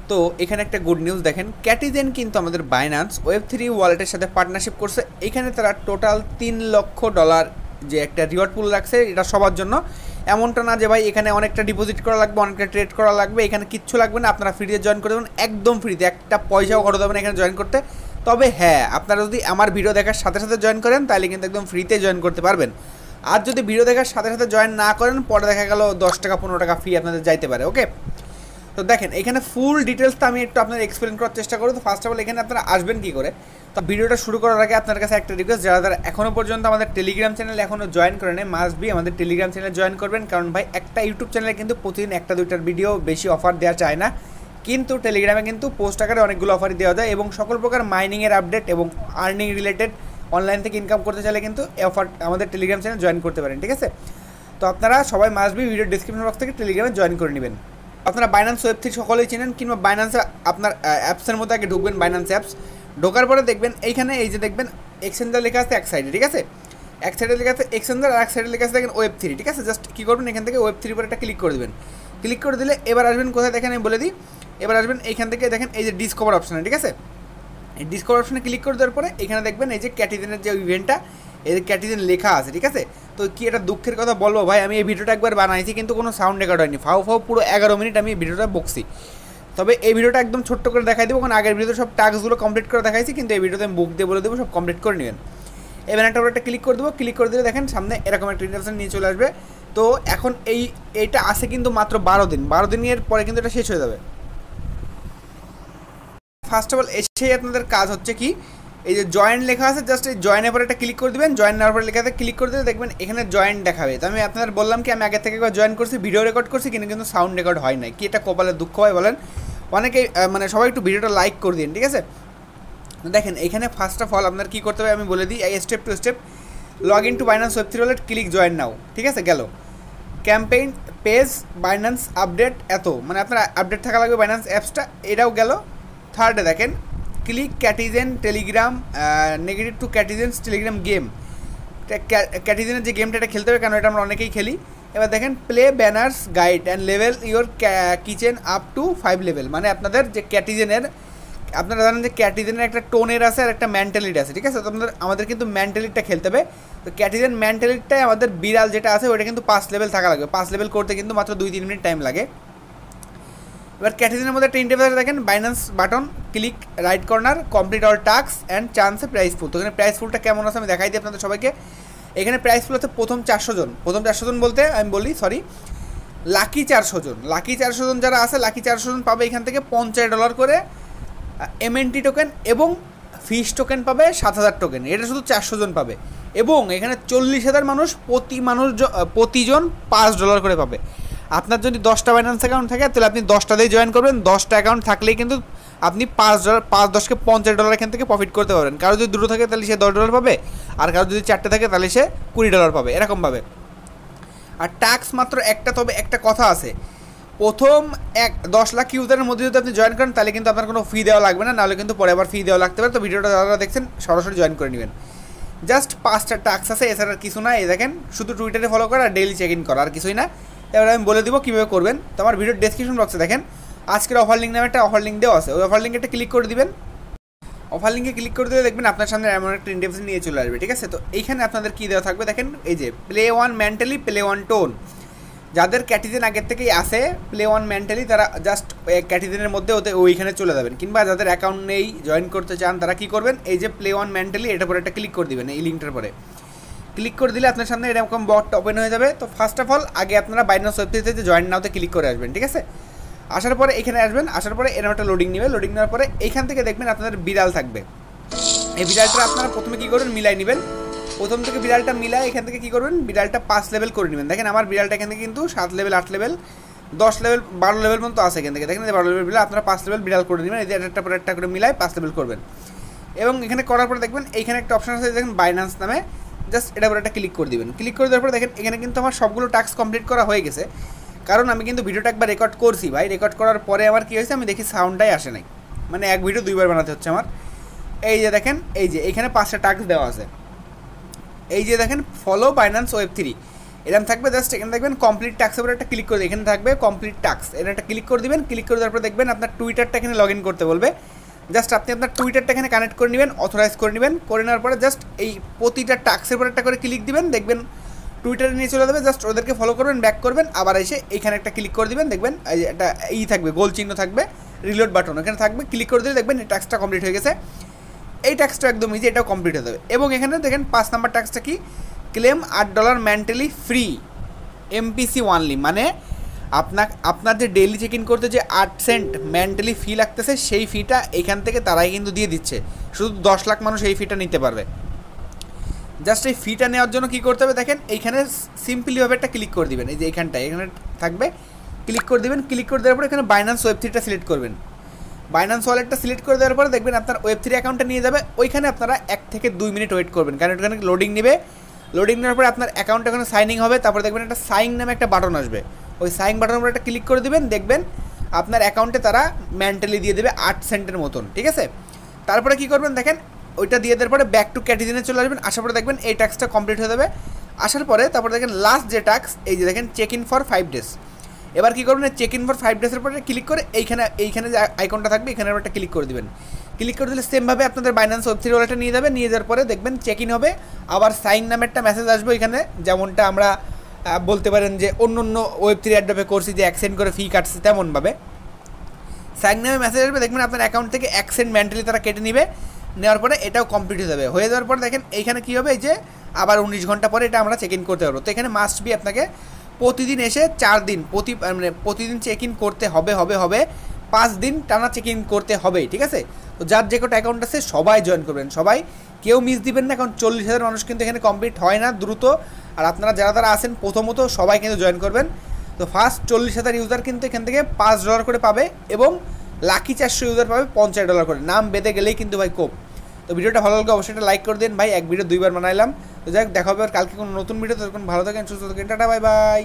তো এখানে একটা গুড নিউজ দেখেন, ক্যাটিজেন কিন্তু আমাদের বাইন্যান্স Web3 ওয়ালেটের সাথে পার্টনারশিপ করছে। এখানে তারা টোটাল $3 লক্ষ যে একটা রিওয়ার্ড পুল রাখছে, এটা সবার জন্য। এমনটা না যে ভাই এখানে অনেকটা ডিপোজিট করা লাগবে, অনেকটা ট্রেড করা লাগবে, এখানে কিচ্ছু লাগবে না, আপনারা ফ্রিতে জয়েন করে দেবেন, একদম ফ্রিতে, একটা পয়সাও খরচ হবে না এখানে জয়েন করতে। তবে হ্যাঁ, আপনারা যদি আমার ভিডিও দেখার সাথে সাথে জয়েন করেন তাহলে কিন্তু একদম ফ্রিতে জয়েন করতে পারবেন। আর যদি ভিডিও দেখার সাথে সাথে জয়েন না করেন, পরে দেখা গেল 10 টাকা 15 টাকা ফি আপনাদের যাইতে পারে। ওকে, তো দেখেন এখানে ফুল ডিটেলসটা আমি একটু আপনাদের এক্সপ্লেন করার চেষ্টা করব। তো ফার্স্ট অফ অল এখানে আপনারা আসবেন কী করে। তো ভিডিওটা শুরু করার আগে আপনার কাছে একটা রিকোয়েস্ট, যারা এখনও পর্যন্ত আমাদের টেলিগ্রাম চ্যানেল এখনও জয়েন করে নেই, মাস্ট বি আমাদের টেলিগ্রাম চ্যানেল জয়েন করবেন। কারণ ভাই একটা ইউটিউব চ্যানেলে কিন্তু প্রতিদিন একটা দুইটার ভিডিও বেশি অফার দেওয়া চায় না, কিন্তু টেলিগ্রামে কিন্তু পোস্ট আকারে অনেকগুলো অফারই দেওয়া যায়, এবং সকল প্রকার মাইনিংয়ের আপডেট এবং আর্নিং রিলেটেড অনলাইন থেকে ইনকাম করতে চাইলে কিন্তু অফার আমাদের টেলিগ্রাম চ্যানেল জয়েন করতে পারেন। ঠিক আছে, তো আপনারা সবাই must be video description box থেকে টেলিগ্রামে জয়েন করে নেবেন। আপনারা বাইন্যান্স Web3 সকলেই চেনেন, কিংবা বাইন্যান্সের আপনার অ্যাপসের মধ্যে আগে ঢুকবেন, বাইন্যান্স অ্যাপস ঢোকার পরে দেখবেন এইখানে এই যে দেখবেন এক্সচেঞ্জার লেখা আছে এক সাইডে। ঠিক আছে, এক সাইডে লেখা আছে এক্সচেঞ্জার আর এক সাইডে লেখা আছে দেখেন Web3। ঠিক আছে, জাস্ট কী করবেন, এখান থেকে Web3 উপর একটা ক্লিক করে দেবেন। ক্লিক করে দিলে এবার আসবেন কোথায় দেখেন, আমি বলে দিই। এবার আসবেন এইখান থেকে দেখেন এই যে ডিসকভার অপশানে। ঠিক আছে, এই ডিসকভার অপশানে ক্লিক করে দেওয়ার পরে এখানে দেখবেন এই যে ক্যাটিজেনের যে ইভেন্টটা, এই যে ক্যাটিজেন লেখা আছে। ঠিক আছে, তো কি এটা দুঃখের কথা বলবো ভাই, আমি এই ভিডিওটা একবার বানাইছি কিন্তু কোনো সাউন্ড রেকর্ড হয়নি, ফাও পুরো 11 মিনিট আমি এই ভিডিওটা বকছি। তবে এই ভিডিওটা একদম ছোট্ট করে দেখাই দেবো, কারণ আগের ভিডিওতে সব টাস্কগুলো কমপ্লিট করে দেখাইছি, কিন্তু এই ভিডিওতে আমি বুক দিয়ে বলে দেবো সব কমপ্লিট করে নেবেন। এবার একটা ক্লিক করে দেবো, ক্লিক করে দিলে দেখেন সামনে এরকম একটা ইন্টারফেস নিয়ে চলে আসবে। তো এখন এইটা আসে কিন্তু মাত্র 12 দিন, 12 দিনের পরে কিন্তু এটা শেষ হয়ে যাবে। ফার্স্ট অফ অল এসেই আপনাদের কাজ হচ্ছে কি, এই যে জয়েন লেখা আছে, জাস্ট এই জয়েনের পরে একটা ক্লিক করে দেবেন। জয়েন নেওয়ার পরে লেখাতে ক্লিক করে দিলে দেখবেন এখানে জয়েন দেখাবে। তো আমি আপনাদের বললাম কি, আমি আগে থেকে একবার জয়েন করছি, ভিডিও রেকর্ড করছি, কিন্তু সাউন্ড রেকর্ড হয় নাই। কি এটা কপালের দুঃখ হয় বলেন? অনেকেই মানে সবাই একটু ভিডিওটা লাইক করে দিন। ঠিক আছে, দেখেন এখানে ফার্স্ট অফ অল আপনার কী করতে হবে আমি বলে দিই, step to step. Log in to Binance Web3 wallet, click join now. ঠিক আছে, গেল। ক্যাম্পেইন পেজ বাইন্যান্স আপডেট, এত মানে আপনার আপডেট থাকা লাগবে বাইন্যান্স অ্যাপসটা, এটাও গেল। থার্ডে দেখেন click Catizen Telegram negative to Catizens Telegram game. ক্যাটিজেনের যে গেমটা এটা খেলতে হবে, কারণ এটা আমরা অনেকেই খেলি। এবার দেখেন play banners guide and level your kitchen up to 5 level, মানে আপনাদের যে ক্যাটিজেনের, আপনারা জানেন যে ক্যাটিজেনের একটা টোনের আছে আর একটা ম্যান্টালিটি আছে। ঠিক আছে, তো আমাদের কিন্তু ম্যান্টালিটিটা খেলতে হবে। তো ক্যাটিজেন ম্যান্টালিটিটাই আমাদের বিড়াল যেটা আছে ওইটা কিন্তু 5 লেভেল থাকা লাগবে। 5 লেভেল করতে কিন্তু মাত্র 2-3 মিনিট টাইম লাগে। এবার ক্যাটিজেনের মধ্যে একটা ইন্টারফেস দেখেন, Binance button, click right corner, complete all task and chance a price full. তো এখানে প্রাইস ফুলটা কেমন আছে আমি দেখাই দিই আপনাদের সবাইকে। এখানে প্রাইস ফুল আছে প্রথম 400 জন, প্রথম 400 জন বলতে আমি বলি সরি, লাকি 400 জন। লাকি 400 জন যারা আছে, লাকি 400 জন পাবে এখান থেকে $50 করে MNT টোকেন, এবং ফিস টোকেন পাবে 7000 টোকেন। এটা শুধু 400 জন পাবে, এবং এখানে 40,000 মানুষ প্রতিজন $5 করে পাবে। আপনার যদি 10টা বাইন্যান্স অ্যাকাউন্ট থাকে তাহলে আপনি 10টাতেই জয়েন করবেন। 10টা অ্যাকাউন্ট থাকলেই কিন্তু আপনি $5 কে $50 এখান থেকে প্রফিট করতে পারবেন। কারো যদি দুটো থাকে তাহলে সে $10 পাবে, আর কারো যদি 4টে থাকে তাহলে সে $20 পাবে, এরকমভাবে। আর ট্যাক্স মাত্র একটা, তবে একটা কথা আছে, প্রথম 10 লাখ ইউজারের মধ্যে যদি আপনি জয়েন করেন তাহলে কিন্তু আপনার কোনো ফি দেওয়া লাগবে না, নাহলে কিন্তু পরে আবার ফি দেওয়া লাগতে পারে। তো ভিডিওটা যারা দেখছেন সরাসরি জয়েন করে নেবেন। জাস্ট 5টা ট্যাক্স আছে, এছাড়া কিছু না। এই দেখেন শুধু টুইটারে ফলো করা আর ডেইলি চেক ইন করা, আর কিছুই না। এবার আমি বলে দিব কীভাবে করবেন। তো আমার ভিডিওর ডেসক্রিপশন বক্সে দেখেন আজকের অফার লিঙ্ক নামে একটা অফার লিঙ্ক দেওয়া আছে, ওই অফার লিঙ্কে একটা ক্লিক করে দিবেন। অফার লিঙ্কে ক্লিক করে দিলে দেখবেন আপনার সামনে এমন একটা ইন্টারফেস নিয়ে চলে আসবে। ঠিক আছে, তো এইখানে আপনাদের কী দেওয়া থাকবে দেখেন, এই যে play one mentally, play one tone. যাদের ক্যাটিজেন আগের থেকেই আসে প্লে ওয়ান মেন্টালি, তারা জাস্ট ক্যাটিজেনের মধ্যে ওইখানে চলে যাবেন, কিংবা যাদের অ্যাকাউন্ট নেই জয়েন করতে চান তারা কী করবেন, এই যে প্লে ওয়ান মেন্টালি এটার পরে একটা ক্লিক করে দিবেন। এই লিঙ্কটার পরে ক্লিক করে দিলে আপনার সামনে এরকম বটটা ওপেন হয়ে যাবে। তো ফার্স্ট অফ অল আগে আপনারা বাইন্যান্স ওয়েবসাইটে যে জয়েন নাওতে ক্লিক করে আসবেন। ঠিক আছে, আসার পরে এখানে আসবেন, আসার পরে এরকম একটা লোডিং নেবে। লোডিং নেওয়ার পরে এইখান থেকে দেখবেন আপনাদের বিড়াল থাকবে। এই বিড়ালটা আপনারা প্রথমে কী করবেন, মিলাই নেবেন। প্রথম থেকে বিড়ালটা মিলায় এখান থেকে কী করবেন, বিড়ালটা 5 লেভেল করে নেবেন। দেখেন আমার বিড়ালটা এখান থেকে কিন্তু 7 লেভেল, 8 লেভেল, 10 লেভেল, 12 লেভেল পর্যন্ত আছে এখান থেকে। দেখেন 12 লেভেল বিড়াল, আপনারা 5 লেভেল বিড়াল করে নেবেন। এই যে একটা পরে একটা করে মিলায় 5 লেভেল করবেন। এবং এখানে করার পরে দেখবেন এইখানে একটা অপশন আছে দেখেন বাইন্যান্স নামে, জাস্ট এটা পরে একটা ক্লিক করে দিবেন। ক্লিক করে দেওয়ার পরে দেখেন এখানে কিন্তু আমার সবগুলো টাস্ক কমপ্লিট করা হয়ে গেছে, কারণ আমি কিন্তু ভিডিওটা একবার রেকর্ড করছি ভাই। রেকর্ড করার পরে আমার কী হয়েছে, আমি দেখি সাউন্ডটাই আসে নাই, মানে এক ভিডিও 2বার বানাতে হচ্ছে আমার। এই যে দেখেন, এই যে এখানে 5টা টাস্ক দেওয়া আছে। এই যে দেখেন ফলো বাইন্যান্স Web3, এরকম থাকবে। জাস্ট এখানে দেখবেন কমপ্লিট টাস্কের উপর একটা ক্লিক করে এখানে থাকবে কমপ্লিট টাস্ক, এখানে একটা ক্লিক করে দিবেন। ক্লিক করে দেওয়ার পর দেখবেন আপনার টুইটারটা এখানে লগ ইন করতে বলবে। জাস্ট আপনি আপনার টুইটারটা এখানে কানেক্ট করে নেবেন, অথরাইজ করে নেবেন। করে নেওয়ার পরে জাস্ট এই প্রতিটা টাস্কের উপর একটা করে ক্লিক দিবেন, দেখবেন টুইটারে নিয়ে চলে যাবে। জাস্ট ওদেরকে ফলো করবেন, ব্যাক করবেন, আবার এসে এইখানে একটা ক্লিক করে দিবেন। দেখবেন একটা থাকবে গোল চিহ্ন থাকবে, রিলোড বাটন এখানে থাকবে, ক্লিক করে দিলে দেখবেন এই টাস্কটা কমপ্লিট হয়ে গেছে। এই টাস্কটা একদম ইজি, এটাও কমপ্লিট হয়ে যাবে। এবং এখানে দেখেন 5 নাম্বার টাস্কটা কি, ক্লেম $8 ম্যান্টালি ফ্রি এমপিসি ওয়ানলি, মানে আপনার যে ডেইলি চেক ইন করতে যে 8 সেন্ট ম্যান্টালি ফি লাগতেছে সেই ফিটা এখান থেকে তারাই কিন্তু দিয়ে দিচ্ছে। শুধু 10 লাখ মানুষ এই ফিটা নিতে পারবে। জাস্ট এই ফিটা নেওয়ার জন্য কী করতে হবে দেখেন, এইখানে সিম্পলিভাবে একটা ক্লিক করে দিবেন। এই যে এখানে থাকবে, ক্লিক করে দিবেন। ক্লিক করে দেওয়ার পরে এখানে বাইন্যান্স ওয়েব3টা সিলেক্ট করবেন। বাইন্যান্স ওয়ালেটটা সিলেক্ট করে দেওয়ার পরে দেখবেন আপনার ওয়েব3 অ্যাকাউন্টটা নিয়ে যাবে। ওইখানে আপনারা 1 থেকে 2 মিনিট ওয়েট করবেন, কারণ এখানে লোডিং নেবে। লোডিং নেওয়ার পরে আপনার অ্যাকাউন্ট এখানে সাইনিং হবে। তারপরে দেখবেন একটা সাইন নামে একটা বাটন আসবে, ওই সাইন বাটনের উপর একটা ক্লিক করে দিবেন। দেখবেন আপনার অ্যাকাউন্টে তারা ম্যান্টালি দিয়ে দেবে 8 সেন্টের মতন, ঠিক আছে। তারপরে কী করবেন দেখেন, ওইটা দিয়ে দেওয়ার পরে ব্যাক টু ক্যাটিজেনে চলে আসবেন। আসার পরে দেখবেন এই টাস্কটা কমপ্লিট হয়ে যাবে। আসার পরে তারপরে দেখেন লাস্ট যে টাস্ক, এই যে দেখেন চেক ইন ফর 5 ডেজ। এবার কী করবেন, চেক ইন ফর 5 ডেজের পরে ক্লিক করে এইখানে যে আইকনটা থাকবে এখানে একটা ক্লিক করে দেবেন। ক্লিক করে দিলে সেমভাবে আপনাদের বাইন্যান্স ওয়েব3 ওয়ালেটটা নিয়ে যাবে। নিয়ে যাওয়ার পরে দেখবেন চেক ইন হবে, আবার সাইন নামে একটা মেসেজ আসবে এখানে, যেমনটা আমরা বলতে পারেন যে অন্য ওয়েব3 অ্যাড্রপে করছি যে 1 সেন্ট করে ফি কাটছে, তেমনভাবে সাইন নামে মেসেজ আসবে। দেখবেন আপনার অ্যাকাউন্ট থেকে 1 সেন্ট ম্যান্টালি তারা কেটে নেবে। নেওয়ার পরে এটাও কমপ্লিট হয়ে যাবে। হয়ে যাওয়ার পরে দেখেন এইখানে কী হবে, এই যে আবার 19 ঘন্টা পরে এটা আমরা চেক ইন করতে পারবো। তো এখানে মাস্ট বি আপনাকে প্রতিদিন এসে 4 দিন মানে প্রতিদিন চেক ইন করতে হবে 5 দিন টানা চেক ইন করতে হবেই, ঠিক আছে। তো যার যে কটা অ্যাকাউন্ট আছে সবাই জয়েন করবেন, সবাই কেউ মিস দিবেন না, কারণ 40,000 মানুষ কিন্তু এখানে কমপ্লিট হয় না দ্রুত। আর আপনারা যারা আছেন প্রথমত সবাই কিন্তু জয়েন করবেন। তো ফার্স্ট 40,000 ইউজার কিন্তু এখান থেকে $5 করে পাবে, এবং লাকি 400 ইউজার পাবে $50 করে। নাম বেঁধে গেলেই কিন্তু ভাই কোপ। তো ভিডিওটা ভালো লাগলে অবশ্যই একটা লাইক করে দিন ভাই, এক ভিডিও 2 বার বানাইলাম। তো যাই হোক, দেখা হবে আর কালকে কোনো নতুন ভিডিও। তখন ভালো থাকেন, সুস্থ থাকেন, টাটা, বাই বাই।